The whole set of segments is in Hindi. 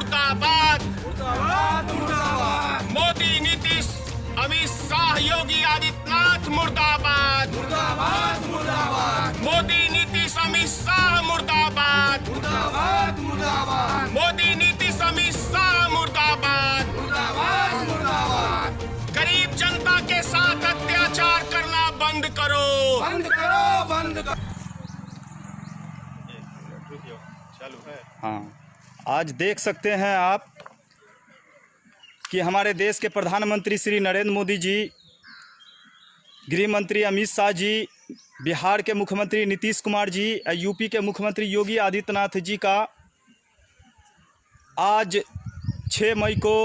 मुर्दाबाद मुर्दाबाद मुर्दाबाद। मोदी नीतीश अमित शाह योगी आदित्यनाथ मुर्दाबाद मुर्दाबाद मुर्दाबाद। मोदी नीतीश अमित शाह मुर्दाबाद मुर्दाबाद मुर्दाबाद। मोदी नीतीश अमित शाह मुर्दाबाद मुर्दाबाद मुर्दाबाद। गरीब जनता के साथ अत्याचार करना बंद करो, बंद करो, बंद करो। चालू है। हाँ, आज देख सकते हैं आप कि हमारे देश के प्रधानमंत्री श्री नरेंद्र मोदी जी, गृह मंत्री अमित शाह जी, बिहार के मुख्यमंत्री नीतीश कुमार जी, यूपी के मुख्यमंत्री योगी आदित्यनाथ जी का आज 6 मई को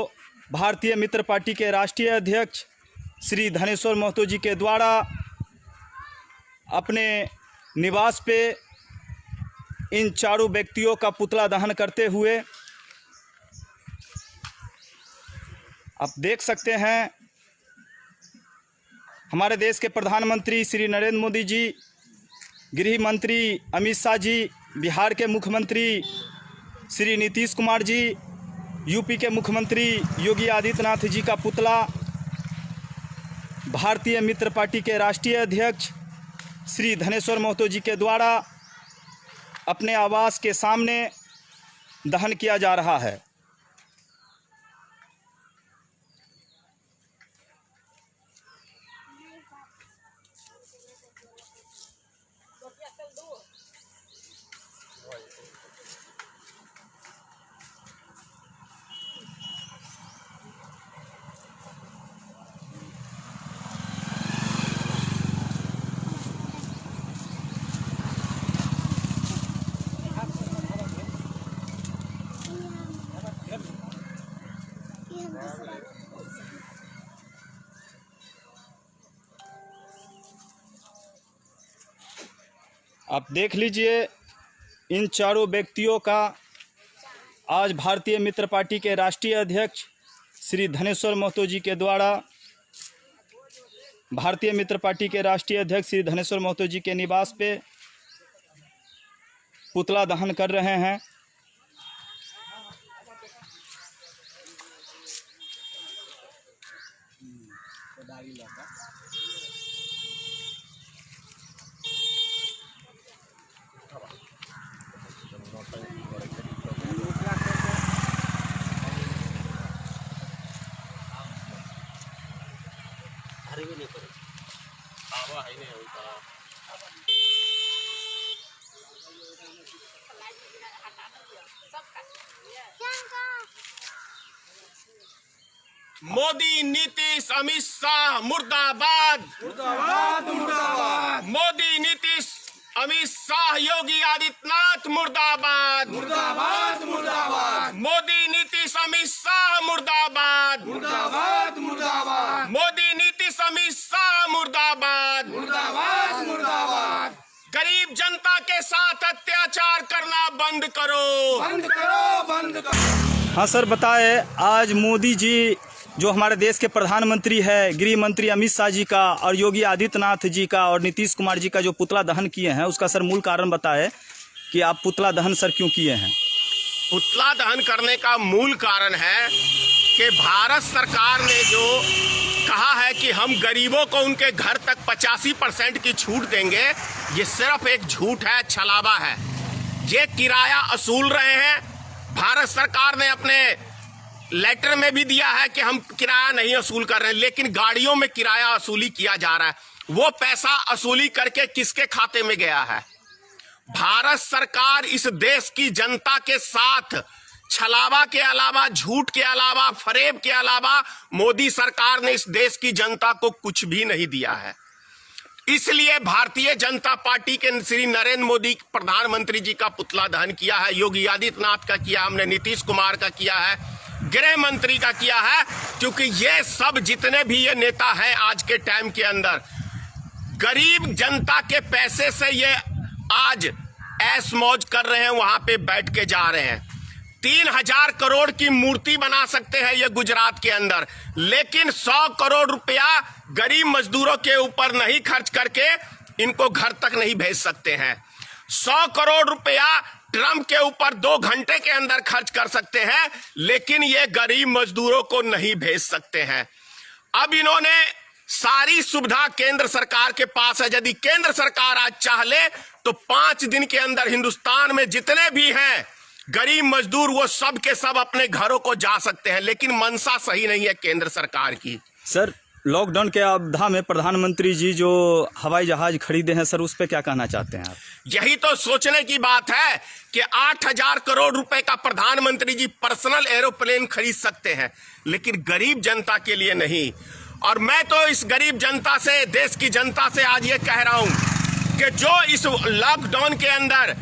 भारतीय मित्र पार्टी के राष्ट्रीय अध्यक्ष श्री धनेश्वर महतो जी के द्वारा अपने निवास पे इन चारों व्यक्तियों का पुतला दहन करते हुए आप देख सकते हैं हमारे देश के प्रधानमंत्री श्री नरेंद्र मोदी जी, गृह मंत्री अमित शाह जी, बिहार के मुख्यमंत्री श्री नीतीश कुमार जी, यूपी के मुख्यमंत्री योगी आदित्यनाथ जी का पुतला भारतीय मित्र पार्टी के राष्ट्रीय अध्यक्ष श्री धनेश्वर महतो जी के द्वारा अपने आवास के सामने दहन किया जा रहा है। आप देख लीजिए इन चारों व्यक्तियों का आज भारतीय मित्र पार्टी के राष्ट्रीय अध्यक्ष श्री धनेश्वर महतो जी के द्वारा भारतीय मित्र पार्टी के राष्ट्रीय अध्यक्ष श्री धनेश्वर महतो जी के निवास पे पुतला दहन कर रहे हैं। मोदी नीतीश अमित शाह मुर्दाबाद मुर्दाबाद मुर्दाबाद। मोदी नीतीश अमित शाह योगी आदित्यनाथ मुर्दाबाद मुर्दाबाद मुर्दाबाद। मोदी नीतीश अमित शाह मुर्दाबाद मुर्दाबाद मुर्दाबाद। मोदी नीतीश अमित शाह मुर्दाबाद मुर्दाबाद मुर्दाबाद। गरीब जनता के साथ अत्याचार करना बंद करो, बंद करो, बंद करो। हाँ सर, बताए आज मोदी जी जो हमारे देश के प्रधानमंत्री है, गृह मंत्री अमित शाह जी का और योगी आदित्यनाथ जी का और नीतीश कुमार जी का जो पुतला दहन किए हैं, उसका सर मूल कारण बताएं कि आप पुतला दहन सर क्यों किए हैं? पुतला दहन करने का मूल कारण है कि भारत सरकार ने जो कहा है कि हम गरीबों को उनके घर तक 85% की छूट देंगे, ये सिर्फ एक झूठ है, छलावा है। ये किराया वसूल रहे हैं। भारत सरकार ने अपने लेटर में भी दिया है कि हम किराया नहीं वसूल कर रहे हैं, लेकिन गाड़ियों में किराया वसूली किया जा रहा है। वो पैसा वसूली करके किसके खाते में गया है? भारत सरकार इस देश की जनता के साथ छलावा के अलावा, झूठ के अलावा, फरेब के अलावा मोदी सरकार ने इस देश की जनता को कुछ भी नहीं दिया है। इसलिए भारतीय जनता पार्टी के श्री नरेंद्र मोदी प्रधानमंत्री जी का पुतला दहन किया है, योगी आदित्यनाथ का किया, हमने नीतीश कुमार का किया है, गृह मंत्री का किया है, क्योंकि ये सब जितने भी ये नेता हैं आज के टाइम के अंदर गरीब जनता के पैसे से ये आज ऐश मौज कर रहे हैं, वहां पे बैठ के जा रहे हैं। 3000 करोड़ की मूर्ति बना सकते हैं ये गुजरात के अंदर, लेकिन 100 करोड़ रुपया गरीब मजदूरों के ऊपर नहीं खर्च करके इनको घर तक नहीं भेज सकते हैं। 100 करोड़ रुपया ट्रम्प के ऊपर 2 घंटे के अंदर खर्च कर सकते हैं, लेकिन ये गरीब मजदूरों को नहीं भेज सकते हैं। अब इन्होंने सारी सुविधा केंद्र सरकार के पास है। यदि केंद्र सरकार आज चाह ले तो 5 दिन के अंदर हिंदुस्तान में जितने भी हैं गरीब मजदूर, वो सब के सब अपने घरों को जा सकते हैं, लेकिन मंशा सही नहीं है केंद्र सरकार की। सर, लॉकडाउन के अवधा में प्रधानमंत्री जी जो हवाई जहाज खरीदे हैं सर, उस पर क्या कहना चाहते हैं आप? यही तो सोचने की बात है कि 8,000 करोड़ रुपए का प्रधानमंत्री जी पर्सनल एरोप्लेन खरीद सकते हैं, लेकिन गरीब जनता के लिए नहीं। और मैं तो इस गरीब जनता से, देश की जनता से आज ये कह रहा हूं कि जो इस लॉकडाउन के अंदर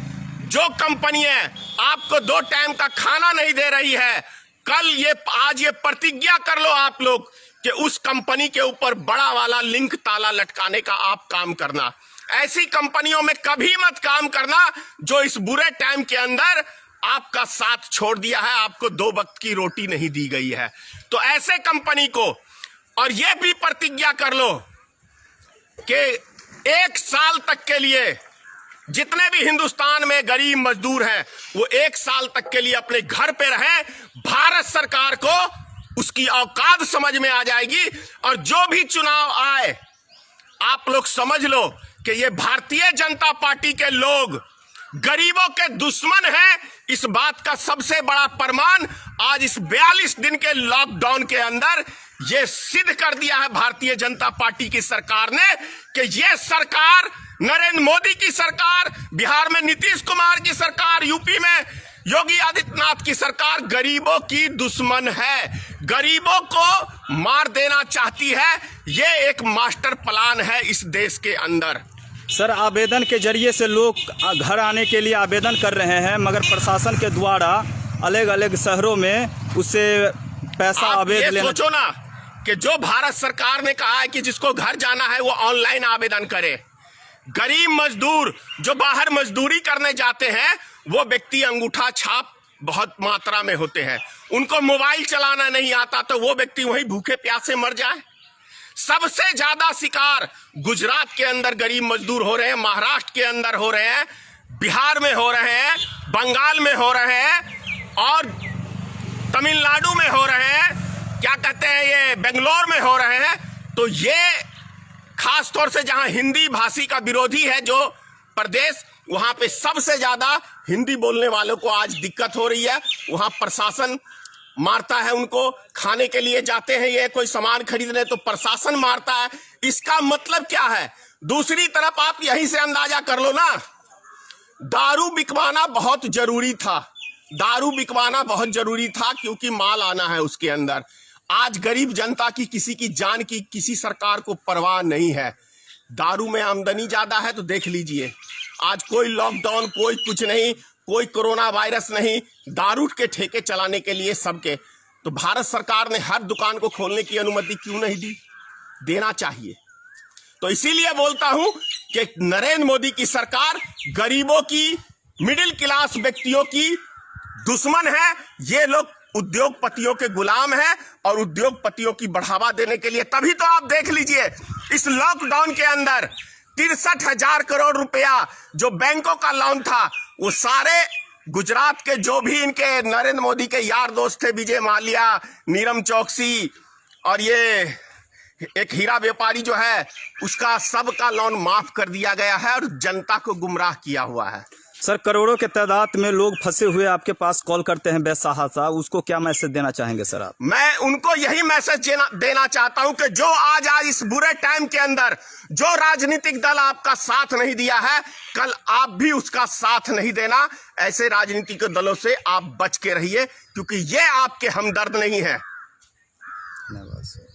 जो कंपनियां आपको 2 टाइम का खाना नहीं दे रही है, आज ये प्रतिज्ञा कर लो आप लोग कि उस कंपनी के ऊपर बड़ा वाला लिंक ताला लटकाने का आप काम करना। ऐसी कंपनियों में कभी मत काम करना जो इस बुरे टाइम के अंदर आपका साथ छोड़ दिया है, आपको 2 वक्त की रोटी नहीं दी गई है। तो ऐसे कंपनी को, और ये भी प्रतिज्ञा कर लो कि 1 साल तक के लिए जितने भी हिंदुस्तान में गरीब मजदूर हैं वो 1 साल तक के लिए अपने घर पे रहें। भारत सरकार को उसकी औकात समझ में आ जाएगी, और जो भी चुनाव आए आप लोग समझ लो कि ये भारतीय जनता पार्टी के लोग गरीबों के दुश्मन हैं। इस बात का सबसे बड़ा प्रमाण आज इस 42 दिन के लॉकडाउन के अंदर ये सिद्ध कर दिया है भारतीय जनता पार्टी की सरकार ने कि ये सरकार, नरेंद्र मोदी की सरकार, बिहार में नीतीश कुमार की सरकार, यूपी में योगी आदित्यनाथ की सरकार गरीबों की दुश्मन है, गरीबों को मार देना चाहती है। ये एक मास्टर प्लान है इस देश के अंदर। सर, आवेदन के जरिए से लोग घर आने के लिए आवेदन कर रहे हैं, मगर प्रशासन के द्वारा अलग अलग शहरों में उससे पैसा आवेदन लेना। सोचो ना कि जो भारत सरकार ने कहा है कि जिसको घर जाना है वो ऑनलाइन आवेदन करे। गरीब मजदूर जो बाहर मजदूरी करने जाते हैं वो व्यक्ति अंगूठा छाप बहुत मात्रा में होते हैं, उनको मोबाइल चलाना नहीं आता, तो वो व्यक्ति वहीं भूखे प्यासे मर जाए। सबसे ज्यादा शिकार गुजरात के अंदर गरीब मजदूर हो रहे हैं, महाराष्ट्र के अंदर हो रहे हैं, बिहार में हो रहे हैं, बंगाल में हो रहे हैं, और तमिलनाडु में हो रहे हैं, क्या कहते हैं ये बेंगलोर में हो रहे हैं। तो ये खास तौर से जहां हिंदी भाषी का विरोधी है जो प्रदेश, वहां पे सबसे ज्यादा हिंदी बोलने वालों को आज दिक्कत हो रही है। वहां प्रशासन मारता है उनको, खाने के लिए जाते हैं ये कोई सामान खरीदने तो प्रशासन मारता है। इसका मतलब क्या है? दूसरी तरफ आप यहीं से अंदाजा कर लो ना, दारू बिकवाना बहुत जरूरी था, दारू बिकवाना बहुत जरूरी था क्योंकि माल आना है उसके अंदर। आज गरीब जनता की, किसी की जान की किसी सरकार को परवाह नहीं है। दारू में आमदनी ज्यादा है तो देख लीजिए, आज कोई लॉकडाउन, कोई कुछ नहीं, कोई कोरोना वायरस नहीं, दारू के ठेके चलाने के लिए सबके। तो भारत सरकार ने हर दुकान को खोलने की अनुमति क्यों नहीं दी? देना चाहिए। तो इसीलिए बोलता हूं कि नरेंद्र मोदी की सरकार गरीबों की, मिडिल क्लास व्यक्तियों की दुश्मन है। ये लोग उद्योगपतियों के गुलाम हैं, और उद्योगपतियों की बढ़ावा देने के लिए, तभी तो आप देख लीजिए इस लॉकडाउन के अंदर 63,000 करोड़ रुपया जो बैंकों का लोन था वो सारे गुजरात के जो भी इनके नरेंद्र मोदी के यार दोस्त थे, विजय माल्या, नीरम चौकसी और ये एक हीरा व्यापारी जो है, उसका सबका लोन माफ कर दिया गया है और जनता को गुमराह किया हुआ है। सर, करोड़ों के तादाद में लोग फंसे हुए आपके पास कॉल करते हैं बेसहारा, उसको क्या मैसेज देना चाहेंगे सर आप? मैं उनको यही मैसेज देना चाहता हूं कि जो आज इस बुरे टाइम के अंदर जो राजनीतिक दल आपका साथ नहीं दिया है, कल आप भी उसका साथ नहीं देना। ऐसे राजनीतिक दलों से आप बच के रहिए, क्योंकि ये आपके हमदर्द नहीं है। धन्यवाद सर।